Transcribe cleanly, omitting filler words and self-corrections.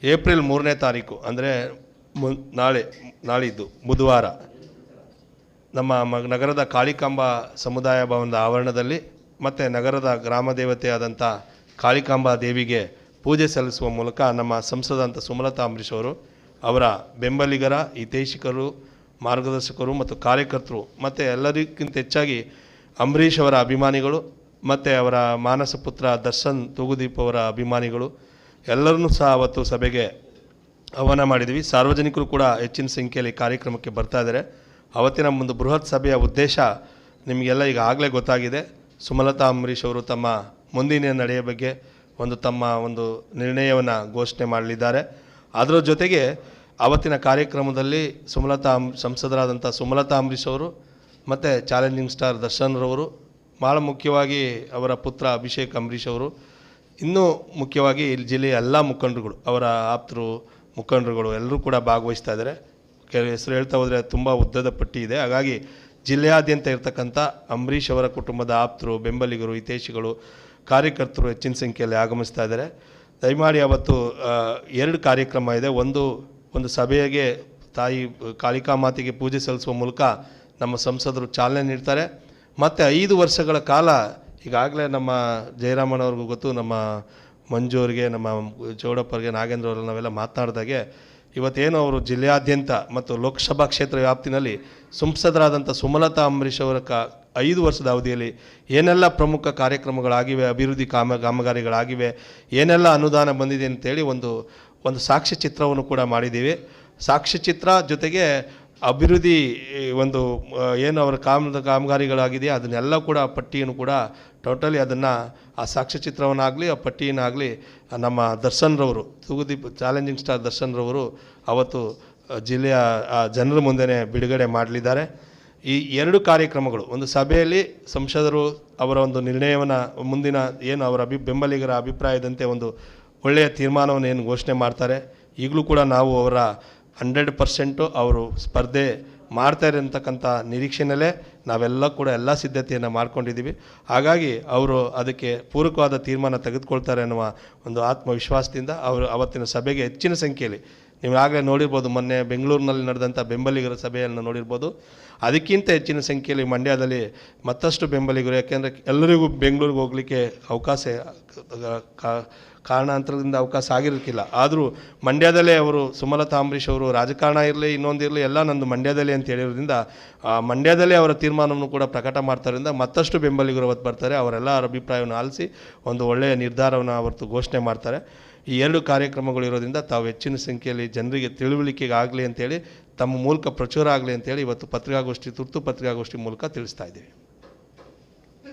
April 3ನೇ ತಾರೀಕು ಅಂದರೆ ನಾಳಿದ್ದು ಬುಧವಾರ ನಮ್ಮ ನಗರದ ಕಾಳಿಕಾಂಬಾ ಸಮುದಾಯ ಭವನದ ಆವರಣದಲ್ಲಿ ಮತ್ತು ನಗರದ ಗ್ರಾಮ ದೇವತೆಯಾದಂಥ ಕಾಳಿಕಾಂಬಾ ದೇವಿಗೆ ಪೂಜೆ ಸಲ್ಲಿಸುವ ಮೂಲಕ ನಮ್ಮ ಸಂಸದಂತ ಸುಮಲತಾ ಅಂಬರೀಷ್ ಅವರು ಅವರ ಬೆಂಬಲಿಗರ ಹಿತೈಷಿಕರು ಮಾರ್ಗದರ್ಶಕರು ಮತ್ತು ಕಾರ್ಯಕರ್ತರು ಮತ್ತು ಎಲ್ಲರಿಗಿಂತ ಹೆಚ್ಚಾಗಿ ಅಂಬರೀಷ್ ಅವರ ಅಭಿಮಾನಿಗಳು ಮತ್ತು ಅವರ ಮಾನಸ ಪುತ್ರ ದರ್ಶನ್ ತೂಗುದೀಪ್ ಅವರ ಅಭಿಮಾನಿಗಳು ಎಲ್ಲರನ್ನೂ ಸಹ ಅವತ್ತು ಸಭೆಗೆ ಆಹ್ವಾನ ಮಾಡಿದ್ವಿ. ಸಾರ್ವಜನಿಕರು ಕೂಡ ಹೆಚ್ಚಿನ ಸಂಖ್ಯೆಯಲ್ಲಿ ಕಾರ್ಯಕ್ರಮಕ್ಕೆ ಬರ್ತಾ ಇದ್ದಾರೆ. ಅವತ್ತಿನ ಒಂದು ಬೃಹತ್ ಸಭೆಯ ಉದ್ದೇಶ ನಿಮಗೆಲ್ಲ ಈಗಾಗಲೇ ಗೊತ್ತಾಗಿದೆ. ಸುಮಲತಾ ಅಂಬರೀಷ್ ಅವರು ತಮ್ಮ ಮುಂದಿನ ನಡೆಯ ಬಗ್ಗೆ ತಮ್ಮ ನಿರ್ಣಯವನ್ನು ಘೋಷಣೆ ಮಾಡಲಿದ್ದಾರೆ. ಅದರ ಜೊತೆಗೆ ಅವತ್ತಿನ ಕಾರ್ಯಕ್ರಮದಲ್ಲಿ ಸಂಸದರಾದಂಥ ಸುಮಲತಾ ಅಂಬರೀಷ್ ಅವರು ಮತ್ತು ಚಾಲೆಂಜಿಂಗ್ ಸ್ಟಾರ್ ದರ್ಶನ್ ರವರು, ಭಾಳ ಮುಖ್ಯವಾಗಿ ಅವರ ಪುತ್ರ ಅಭಿಷೇಕ್ ಅಂಬರೀಷ್ ಅವರು, ಇನ್ನೂ ಮುಖ್ಯವಾಗಿ ಇಲ್ಲಿ ಜಿಲ್ಲೆಯ ಎಲ್ಲ ಮುಖಂಡರುಗಳು, ಅವರ ಆಪ್ತರು ಮುಖಂಡರುಗಳು ಎಲ್ಲರೂ ಕೂಡ ಭಾಗವಹಿಸ್ತಾ ಇದ್ದಾರೆ. ಹೆಸರು ಹೇಳ್ತಾ ಹೋದರೆ ತುಂಬ ಉದ್ದದ ಪಟ್ಟಿ ಇದೆ. ಹಾಗಾಗಿ ಜಿಲ್ಲೆಯಾದ್ಯಂತ ಇರತಕ್ಕಂಥ ಅಂಬರೀಷ್ ಅವರ ಕುಟುಂಬದ ಆಪ್ತರು, ಬೆಂಬಲಿಗರು, ಹಿತೈಷಿಗಳು, ಕಾರ್ಯಕರ್ತರು ಹೆಚ್ಚಿನ ಸಂಖ್ಯೆಯಲ್ಲಿ ಆಗಮಿಸ್ತಾ ಇದ್ದಾರೆ. ದಯಮಾಡಿ ಅವತ್ತು 2 ಕಾರ್ಯಕ್ರಮ ಇದೆ. ಒಂದು ಸಭೆಗೆ ತಾಯಿ ಕಾಳಿಕಾ ಮಾತೆಗೆ ಪೂಜೆ ಸಲ್ಲಿಸುವ ಮೂಲಕ ನಮ್ಮ ಸಂಸದರು ಚಾಲನೆ ನೀಡ್ತಾರೆ. ಮತ್ತು 5 ವರ್ಷಗಳ ಕಾಲ ಈಗಾಗಲೇ ನಮ್ಮ ಜಯರಾಮನವ್ರಿಗೂ ಗೊತ್ತು, ನಮ್ಮ ಮಂಜು ಅವರಿಗೆ, ನಮ್ಮ ಚೌಡಪ್ಪರಿಗೆ, ನಾಗೇಂದ್ರ ಅವರಲ್ಲಿ ನಾವೆಲ್ಲ ಮಾತನಾಡಿದಾಗೆ ಇವತ್ತೇನು ಅವರು ಜಿಲ್ಲೆಯಾದ್ಯಂತ ಮತ್ತು ಲೋಕಸಭಾ ಕ್ಷೇತ್ರ ವ್ಯಾಪ್ತಿನಲ್ಲಿ ಸಂಸದರಾದಂಥ ಸುಮಲತಾ ಅಂಬರೀಷ್ ಅವರ 5 ವರ್ಷದ ಅವಧಿಯಲ್ಲಿ ಏನೆಲ್ಲ ಪ್ರಮುಖ ಕಾರ್ಯಕ್ರಮಗಳಾಗಿವೆ, ಅಭಿವೃದ್ಧಿ ಕಾಮಗಾರಿಗಳಾಗಿವೆ, ಏನೆಲ್ಲ ಅನುದಾನ ಬಂದಿದೆ ಅಂತೇಳಿ ಒಂದು ಸಾಕ್ಷ್ಯ ಚಿತ್ರವನ್ನು ಕೂಡ ಮಾಡಿದ್ದೀವಿ. ಸಾಕ್ಷ್ಯ ಚಿತ್ರ ಜೊತೆಗೆ ಅಭಿವೃದ್ಧಿ ಏನು ಅವರ ಕಾಮಗಾರಿಗಳಾಗಿದೆಯಾ ಅದನ್ನೆಲ್ಲ ಕೂಡ ಪಟ್ಟಿಯನ್ನು ಕೂಡ ಟೋಟಲಿ ಅದನ್ನು ಆ ಸಾಕ್ಷ್ಯ ಚಿತ್ರವನ್ನಾಗಲಿ ಆ ಪಟ್ಟಿಯನ್ನಾಗಲಿ ನಮ್ಮ ದರ್ಶನ್ ರವರು, ತೂಗುದೀಪ್ ಚಾಲೆಂಜಿಂಗ್ ಸ್ಟಾರ್ ದರ್ಶನ್ ರವರು ಅವತ್ತು ಜಿಲ್ಲೆಯ ಜನರ ಮುಂದೆ ಬಿಡುಗಡೆ ಮಾಡಲಿದ್ದಾರೆ. ಈ 2 ಕಾರ್ಯಕ್ರಮಗಳು, ಒಂದು ಸಭೆಯಲ್ಲಿ ಸಂಸದರು ಅವರ ನಿರ್ಣಯವನ್ನು ಮುಂದಿನ ಏನು ಅವರ ಬೆಂಬಲಿಗರ ಅಭಿಪ್ರಾಯದಂತೆ ಒಳ್ಳೆಯ ತೀರ್ಮಾನವನ್ನು ಏನು ಘೋಷಣೆ ಮಾಡ್ತಾರೆ. ಈಗಲೂ ಕೂಡ ನಾವು ಅವರ 100% ಅವರು ಸ್ಪರ್ಧೆ ಮಾಡ್ತಾರೆ ಅಂತಕ್ಕಂಥ ನಿರೀಕ್ಷೆಯಲ್ಲೇ ನಾವೆಲ್ಲ ಕೂಡ ಎಲ್ಲ ಸಿದ್ಧತೆಯನ್ನು ಮಾಡ್ಕೊಂಡಿದ್ದೀವಿ. ಹಾಗಾಗಿ ಅವರು ಅದಕ್ಕೆ ಪೂರಕವಾದ ತೀರ್ಮಾನ ತೆಗೆದುಕೊಳ್ತಾರೆ ಅನ್ನುವ ಆತ್ಮವಿಶ್ವಾಸದಿಂದ ಅವರು ಅವತ್ತಿನ ಸಭೆಗೆ ಹೆಚ್ಚಿನ ಸಂಖ್ಯೆಯಲ್ಲಿ, ನೀವು ಆಗಲೇ ನೋಡಿರ್ಬೋದು, ಮೊನ್ನೆ ಬೆಂಗಳೂರಿನಲ್ಲಿ ನಡೆದಂಥ ಬೆಂಬಲಿಗರ ಸಭೆಯನ್ನು ನೋಡಿರ್ಬೋದು. ಅದಕ್ಕಿಂತ ಹೆಚ್ಚಿನ ಸಂಖ್ಯೆಯಲ್ಲಿ ಮಂಡ್ಯದಲ್ಲಿ ಮತ್ತಷ್ಟು ಬೆಂಬಲಿಗರು, ಯಾಕೆಂದರೆ ಎಲ್ಲರಿಗೂ ಬೆಂಗಳೂರಿಗೆ ಹೋಗಲಿಕ್ಕೆ ಅವಕಾಶ ಕಾರಣಾಂತರದಿಂದ ಅವಕಾಶ ಆಗಿರಲಿಕ್ಕಿಲ್ಲ. ಆದರೂ ಮಂಡ್ಯದಲ್ಲೇ ಅವರು ಸುಮಲತಾ ಅಂಬರೀಷ್ ಅವರು ರಾಜಕಾರಣ ಇರಲಿ ಇನ್ನೊಂದಿರಲಿ ಎಲ್ಲ ನಂದು ಮಂಡ್ಯದಲ್ಲೇ ಅಂತ ಹೇಳಿರೋದ್ರಿಂದ ಮಂಡ್ಯದಲ್ಲೇ ಅವರ ತೀರ್ಮಾನವನ್ನು ಕೂಡ ಪ್ರಕಟ ಮಾಡ್ತಾರಿಂದ ಮತ್ತಷ್ಟು ಬೆಂಬಲಿಗರು ಅವತ್ತು ಬರ್ತಾರೆ. ಅವರೆಲ್ಲ ಅಭಿಪ್ರಾಯವನ್ನು ಆಲಿಸಿ ಒಳ್ಳೆಯ ನಿರ್ಧಾರವನ್ನು ಅವತ್ತು ಘೋಷಣೆ ಮಾಡ್ತಾರೆ. ಈ 2 ಕಾರ್ಯಕ್ರಮಗಳು ಇರೋದ್ರಿಂದ ತಾವು ಹೆಚ್ಚಿನ ಸಂಖ್ಯೆಯಲ್ಲಿ ಜನರಿಗೆ ತಿಳುವಳಿಕೆಗೆ ಆಗಲಿ ಅಂತೇಳಿ, ತಮ್ಮ ಮೂಲಕ ಪ್ರಚುರ ಆಗಲಿ ಅಂತೇಳಿ ಇವತ್ತು ತುರ್ತು ಪತ್ರಿಕಾಗೋಷ್ಠಿ ಮೂಲಕ ತಿಳಿಸ್ತಾ ಇದ್ದೀವಿ.